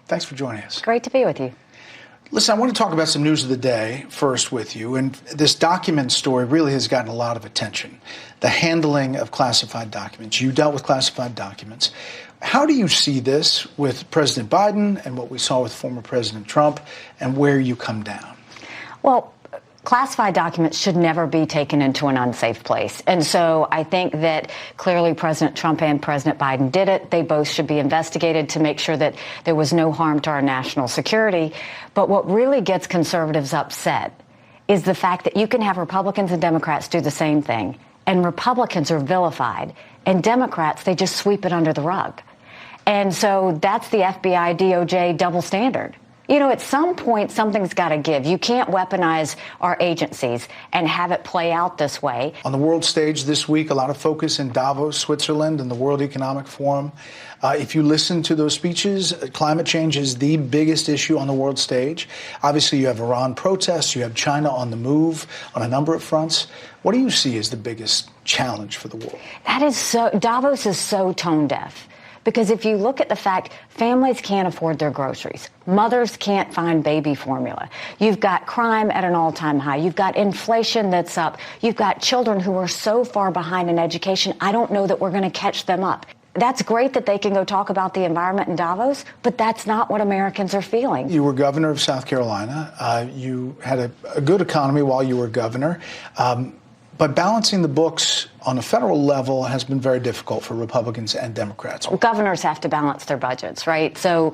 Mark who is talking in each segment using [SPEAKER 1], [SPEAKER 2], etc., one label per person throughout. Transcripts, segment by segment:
[SPEAKER 1] Thanks for joining us.
[SPEAKER 2] Great to be with you.
[SPEAKER 1] Listen, I want to talk about some news of the day first with you. And this document story really has gotten a lot of attention. The handling of classified documents. You dealt with classified documents. How do you see this with President Biden and what we saw with former President Trump, and where you come down?
[SPEAKER 2] Well, classified documents should never be taken into an unsafe place. And so I think that clearly President Trump and President Biden did it. They both should be investigated to make sure that there was no harm to our national security. But what really gets conservatives upset is the fact that you can have Republicans and Democrats do the same thing, and Republicans are vilified, and Democrats, they just sweep it under the rug. And so that's the FBI, DOJ double standard. You know, at some point, something's got to give. You can't weaponize our agencies and have it play out this way.
[SPEAKER 1] On the world stage this week, a lot of focus in Davos, Switzerland, and the World Economic Forum. If you listen to those speeches, climate change is the biggest issue on the world stage. Obviously, you have Iran protests. You have China on the move on a number of fronts. What do you see as the biggest challenge for the world?
[SPEAKER 2] Davos is so tone deaf. Because if you look at the fact families can't afford their groceries, mothers can't find baby formula, you've got crime at an all-time high, you've got inflation that's up, you've got children who are so far behind in education, I don't know that we're going to catch them up. That's great that they can go talk about the environment in Davos, but that's not what Americans are feeling.
[SPEAKER 1] You were governor of South Carolina. You had a good economy while you were governor. But balancing the books on a federal level has been very difficult for Republicans and Democrats.
[SPEAKER 2] Governors have to balance their budgets, right? So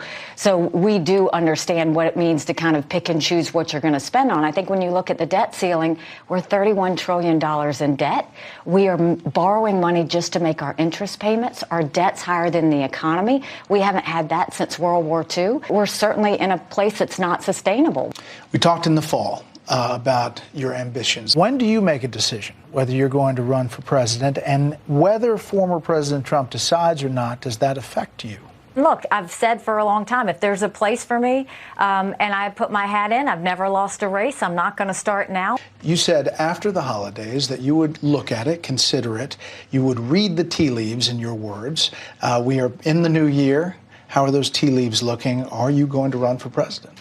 [SPEAKER 2] we do understand what it means to kind of pick and choose what you're going to spend on. I think when you look at the debt ceiling, we're $31 trillion in debt. We are borrowing money just to make our interest payments. Our debt's higher than the economy. We haven't had that since World War II. We're certainly in a place that's not sustainable.
[SPEAKER 1] We talked in the fall about your ambitions. When do you make a decision whether you're going to run for president, and whether former President Trump decides or not, does that affect you?
[SPEAKER 3] Look, I've said for a long time, if there's a place for me and I put my hat in, I've never lost a race. I'm not going to start now.
[SPEAKER 1] You said after the holidays that you would look at it, consider it. You would read the tea leaves, in your words. We are in the new year. How are those tea leaves looking? Are you going to run for president?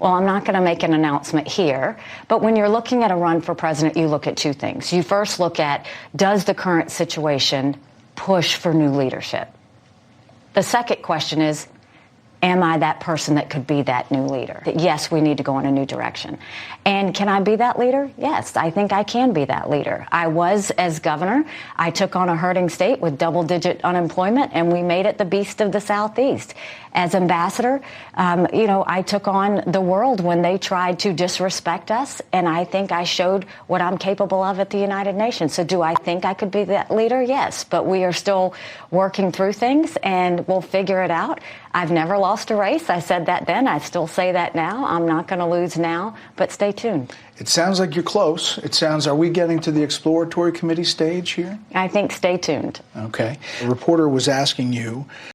[SPEAKER 2] Well, I'm not going to make an announcement here, but when you're looking at a run for president, you look at two things. You first look at, does the current situation push for new leadership? The second question is, am I that person that could be that new leader? Yes, we need to go in a new direction. And can I be that leader? Yes, I think I can be that leader. I was, as governor, I took on a hurting state with double-digit unemployment, and we made it the beast of the Southeast. As ambassador, I took on the world when they tried to disrespect us, and I think I showed what I'm capable of at the United Nations. So do I think I could be that leader? Yes, but we are still working through things, and we'll figure it out. I've never lost a race. I said that then. I still say that now. I'm not going to lose now, but stay tuned.
[SPEAKER 1] It sounds like you're close. Are we getting to the exploratory committee stage here?
[SPEAKER 2] I think stay tuned.
[SPEAKER 1] Okay. A reporter was asking you